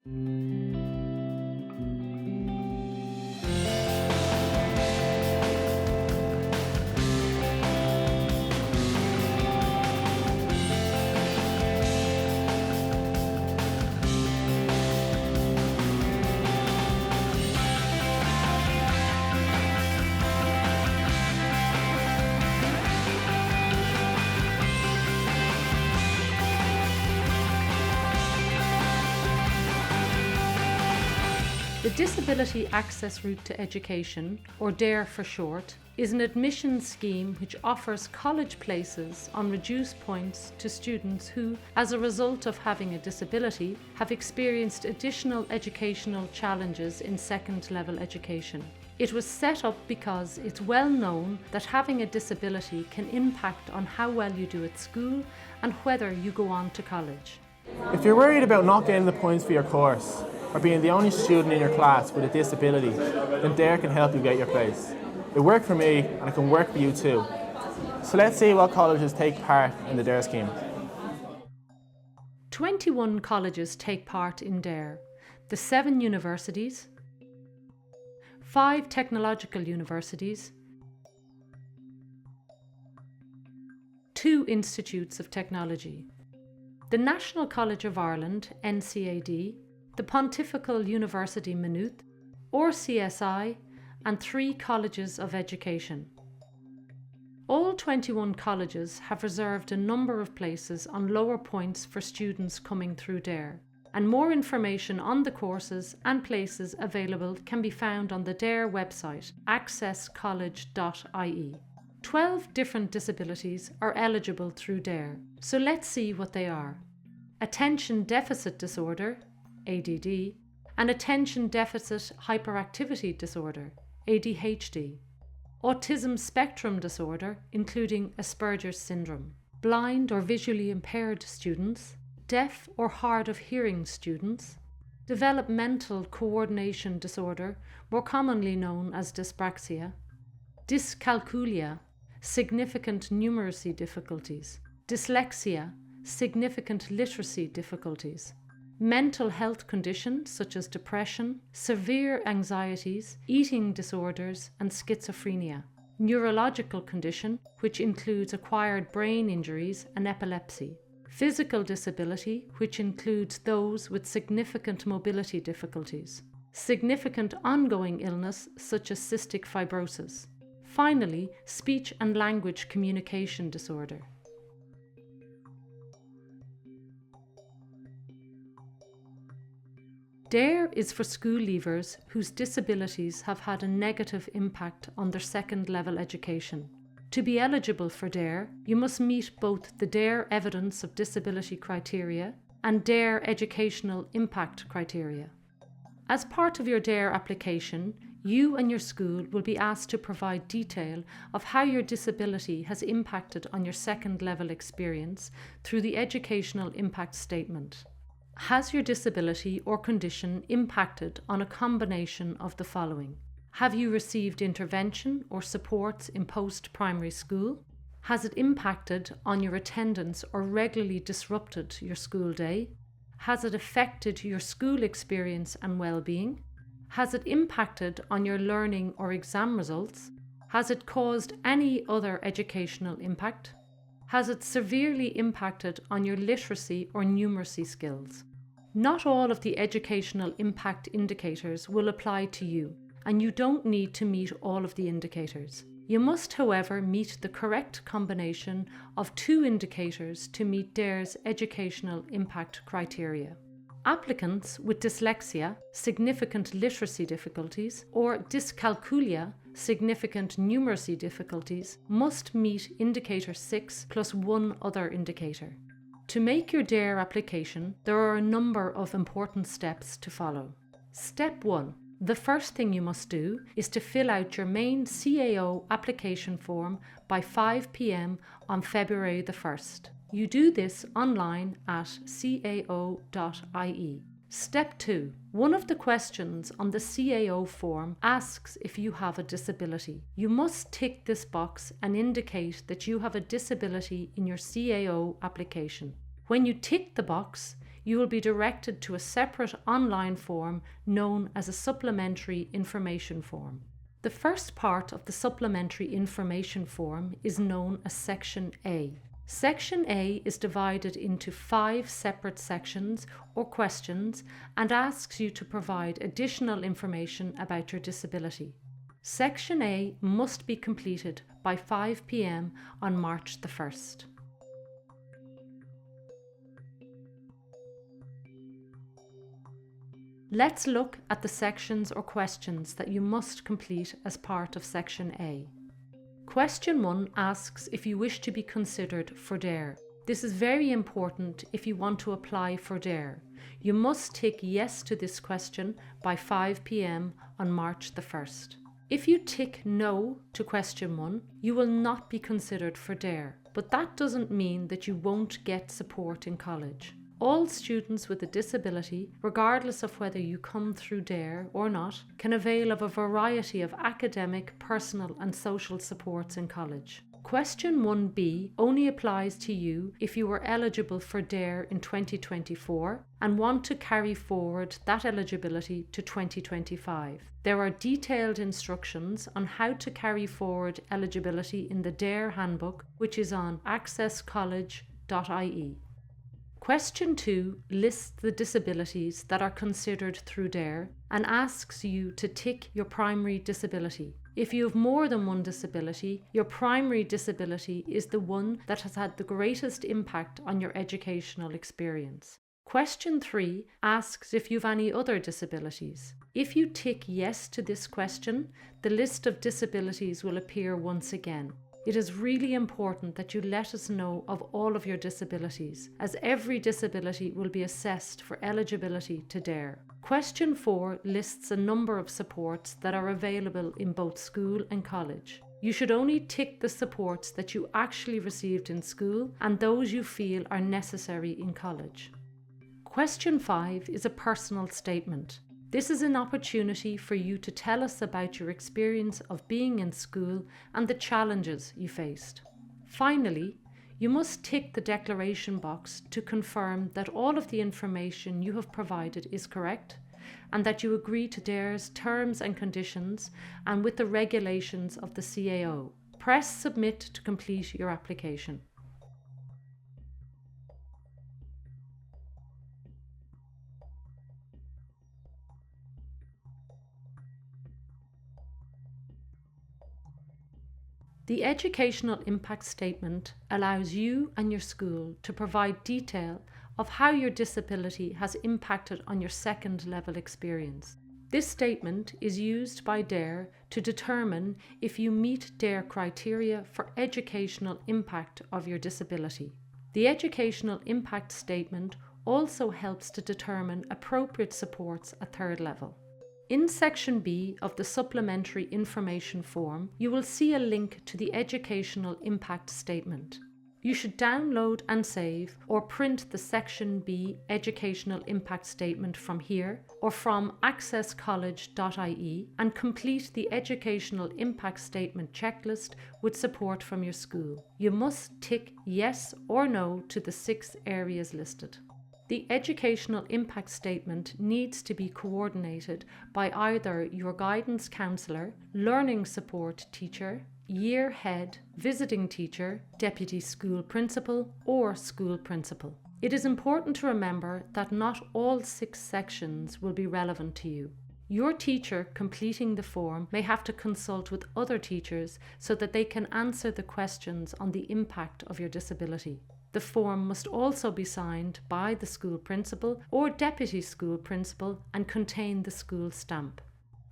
The Disability Access Route to Education, or DARE for short, is an admissions scheme which offers college places on reduced points to students who, as a result of having a disability, have experienced additional educational challenges in second-level education. It was set up because it's well known that having a disability can impact on how well you do at school and whether you go on to college. If you're worried about not getting the points for your course, or being the only student in your class with a disability, then DARE can help you get your place. It worked for me and it can work for you too. So let's see what colleges take part in the DARE scheme. 21 colleges take part in DARE. The 7 universities, 5 technological universities, 2 institutes of technology, the National College of Ireland, NCAD, the Pontifical University Maynooth, RCSI, and 3 colleges of education. All 21 colleges have reserved a number of places on lower points for students coming through DARE, and more information on the courses and places available can be found on the DARE website, accesscollege.ie. 12 different disabilities are eligible through DARE, so let's see what they are. Attention Deficit Disorder, ADD, and Attention Deficit Hyperactivity Disorder, ADHD, Autism Spectrum Disorder, including Asperger's Syndrome, blind or visually impaired students, deaf or hard of hearing students, Developmental Coordination Disorder, more commonly known as dyspraxia, dyscalculia, significant numeracy difficulties, dyslexia, significant literacy difficulties, mental health conditions such as depression, severe anxieties, eating disorders, and schizophrenia, neurological condition, which includes acquired brain injuries and epilepsy, physical disability, which includes those with significant mobility difficulties, significant ongoing illness such as cystic fibrosis, finally, speech and language communication disorder. DARE is for school leavers whose disabilities have had a negative impact on their second-level education. To be eligible for DARE, you must meet both the DARE Evidence of Disability Criteria and DARE Educational Impact Criteria. As part of your DARE application, you and your school will be asked to provide detail of how your disability has impacted on your second-level experience through the Educational Impact Statement. Has your disability or condition impacted on a combination of the following? Have you received intervention or supports in post-primary school? Has it impacted on your attendance or regularly disrupted your school day? Has it affected your school experience and well-being? Has it impacted on your learning or exam results? Has it caused any other educational impact? Has it severely impacted on your literacy or numeracy skills? Not all of the educational impact indicators will apply to you, and you don't need to meet all of the indicators. You must, however, meet the correct combination of 2 indicators to meet DARE's educational impact criteria. Applicants with dyslexia, significant literacy difficulties, or dyscalculia, significant numeracy difficulties, must meet indicator 6 plus 1 other indicator. To make your DARE application, there are a number of important steps to follow. Step 1. The first thing you must do is to fill out your main CAO application form by 5 p.m. on February the 1st. You do this online at cao.ie. Step 2. One of the questions on the CAO form asks if you have a disability. You must tick this box and indicate that you have a disability in your CAO application. When you tick the box, you will be directed to a separate online form known as a supplementary information form. The first part of the supplementary information form is known as Section A. Section A is divided into 5 separate sections or questions and asks you to provide additional information about your disability. Section A must be completed by 5 p.m. on March the 1st. Let's look at the sections or questions that you must complete as part of Section A. Question 1 asks if you wish to be considered for DARE. This is very important if you want to apply for DARE. You must tick yes to this question by 5 p.m. on March the 1st. If you tick no to question 1, you will not be considered for DARE, but that doesn't mean that you won't get support in college. All students with a disability, regardless of whether you come through DARE or not, can avail of a variety of academic, personal and social supports in college. Question 1B only applies to you if you are eligible for DARE in 2024 and want to carry forward that eligibility to 2025. There are detailed instructions on how to carry forward eligibility in the DARE handbook, which is on accesscollege.ie. Question 2 lists the disabilities that are considered through DARE and asks you to tick your primary disability. If you have more than one disability, your primary disability is the one that has had the greatest impact on your educational experience. Question 3 asks if you have any other disabilities. If you tick yes to this question, the list of disabilities will appear once again. It is really important that you let us know of all of your disabilities, as every disability will be assessed for eligibility to DARE. Question 4 lists a number of supports that are available in both school and college. You should only tick the supports that you actually received in school and those you feel are necessary in college. Question 5 is a personal statement. This is an opportunity for you to tell us about your experience of being in school and the challenges you faced. Finally, you must tick the declaration box to confirm that all of the information you have provided is correct and that you agree to DARE's terms and conditions and with the regulations of the CAO. Press Submit to complete your application. The Educational Impact Statement allows you and your school to provide detail of how your disability has impacted on your second level experience. This statement is used by DARE to determine if you meet DARE criteria for educational impact of your disability. The Educational Impact Statement also helps to determine appropriate supports at third level. In Section B of the Supplementary Information Form, you will see a link to the Educational Impact Statement. You should download and save or print the Section B Educational Impact Statement from here or from accesscollege.ie and complete the Educational Impact Statement checklist with support from your school. You must tick yes or no to the 6 areas listed. The Educational Impact Statement needs to be coordinated by either your guidance counsellor, learning support teacher, year head, visiting teacher, deputy school principal, or school principal. It is important to remember that not all 6 sections will be relevant to you. Your teacher completing the form may have to consult with other teachers so that they can answer the questions on the impact of your disability. The form must also be signed by the school principal or deputy school principal and contain the school stamp.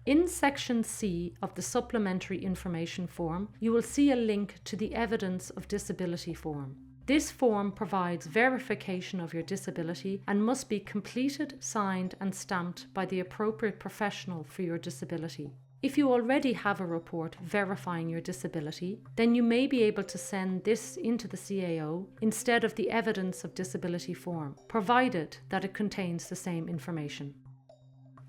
In Section C of the Supplementary Information Form, you will see a link to the Evidence of Disability form. This form provides verification of your disability and must be completed, signed and stamped by the appropriate professional for your disability. If you already have a report verifying your disability, then you may be able to send this into the CAO instead of the Evidence of Disability form, provided that it contains the same information.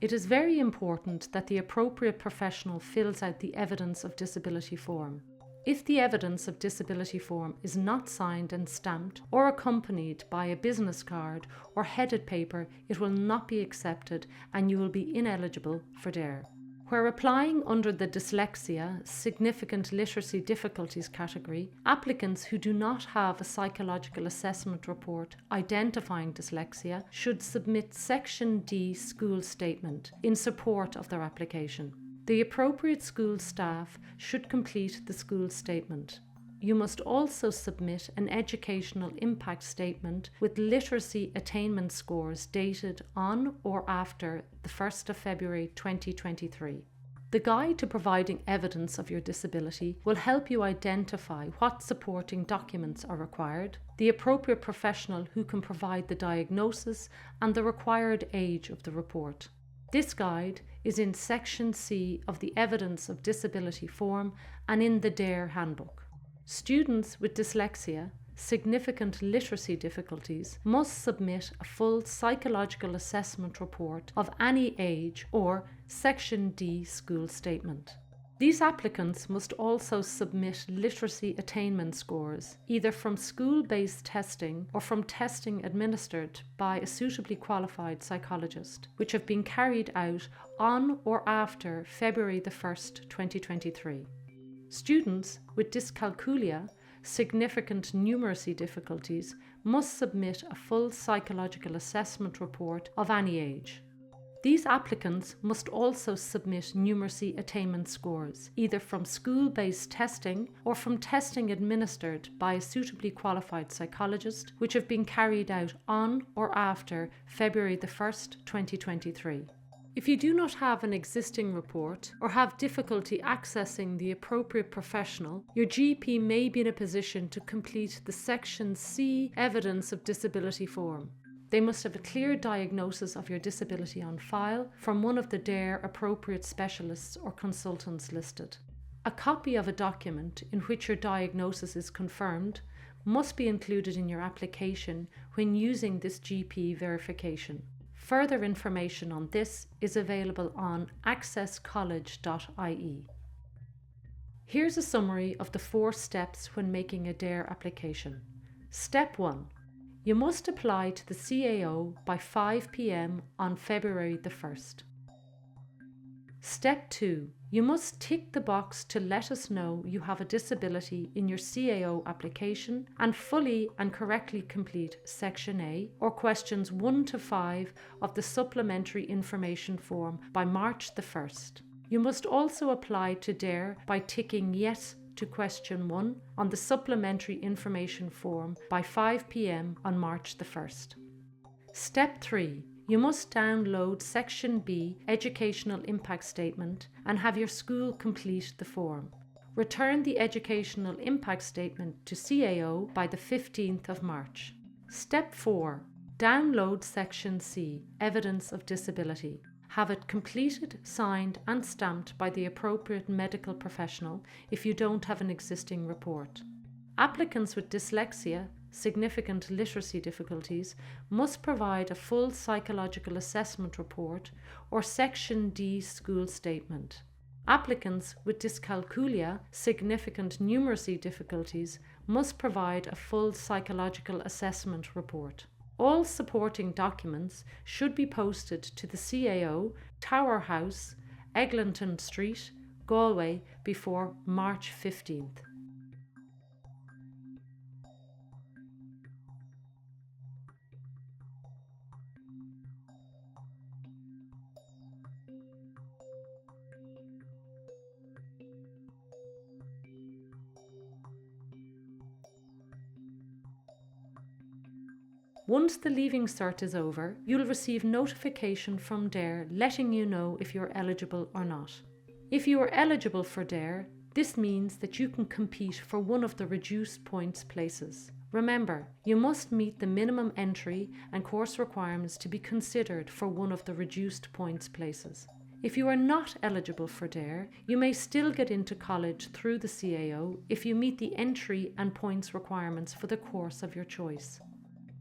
It is very important that the appropriate professional fills out the Evidence of Disability form. If the evidence of disability form is not signed and stamped or accompanied by a business card or headed paper, it will not be accepted and you will be ineligible for DARE. Where applying under the dyslexia, significant literacy difficulties category, applicants who do not have a psychological assessment report identifying dyslexia should submit Section D school statement in support of their application. The appropriate school staff should complete the school statement. You must also submit an educational impact statement with literacy attainment scores dated on or after the 1st of February 2023. The guide to providing evidence of your disability will help you identify what supporting documents are required, the appropriate professional who can provide the diagnosis, and the required age of the report. This guide is in Section C of the Evidence of Disability form and in the DARE Handbook. Students with dyslexia, significant literacy difficulties, must submit a full psychological assessment report of any age or Section D school statement. These applicants must also submit literacy attainment scores, either from school-based testing or from testing administered by a suitably qualified psychologist, which have been carried out on or after February the 1st, 2023. Students with dyscalculia, significant numeracy difficulties, must submit a full psychological assessment report of any age. These applicants must also submit numeracy attainment scores, either from school-based testing or from testing administered by a suitably qualified psychologist, which have been carried out on or after February the 1st, 2023. If you do not have an existing report or have difficulty accessing the appropriate professional, your GP may be in a position to complete the Section C Evidence of Disability form. They must have a clear diagnosis of your disability on file from one of the DARE appropriate specialists or consultants listed. A copy of a document in which your diagnosis is confirmed must be included in your application when using this GP verification. Further information on this is available on accesscollege.ie. Here's a summary of the 4 steps when making a DARE application. Step 1. You must apply to the CAO by 5 p.m. on February the 1st. Step 2. You must tick the box to let us know you have a disability in your CAO application and fully and correctly complete Section A or questions 1 to 5 of the supplementary information form by March the 1st. You must also apply to DARE by ticking yes to question 1 on the supplementary information form by 5 p.m. on March the 1st. Step 3. You must download Section B Educational Impact Statement and have your school complete the form. Return the Educational Impact Statement to CAO by the 15th of March. Step 4. Download Section C Evidence of Disability. Have it completed, signed and stamped by the appropriate medical professional if you don't have an existing report. Applicants with dyslexia, significant literacy difficulties, must provide a full psychological assessment report or Section D school statement. Applicants with dyscalculia, significant numeracy difficulties, must provide a full psychological assessment report. All supporting documents should be posted to the CAO, Tower House, Eglinton Street, Galway before March 15th. Once the Leaving Cert is over, you'll receive notification from DARE letting you know if you're eligible or not. If you are eligible for DARE, this means that you can compete for one of the reduced points places. Remember, you must meet the minimum entry and course requirements to be considered for one of the reduced points places. If you are not eligible for DARE, you may still get into college through the CAO if you meet the entry and points requirements for the course of your choice.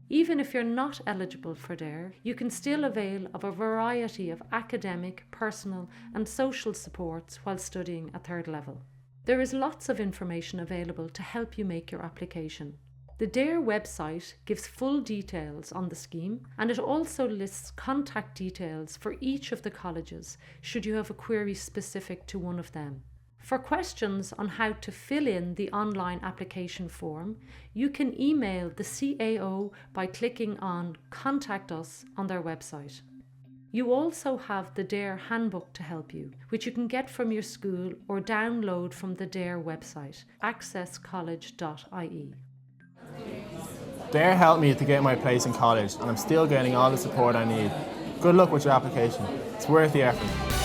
Even if you're not eligible for DARE, you can still avail of a variety of academic, personal and social supports while studying at 3rd level. There is lots of information available to help you make your application. The DARE website gives full details on the scheme, and it also lists contact details for each of the colleges should you have a query specific to one of them. For questions on how to fill in the online application form, you can email the CAO by clicking on Contact Us on their website. You also have the DARE handbook to help you, which you can get from your school or download from the DARE website, accesscollege.ie. DARE helped me to get my place in college, and I'm still getting all the support I need. Good luck with your application. It's worth the effort.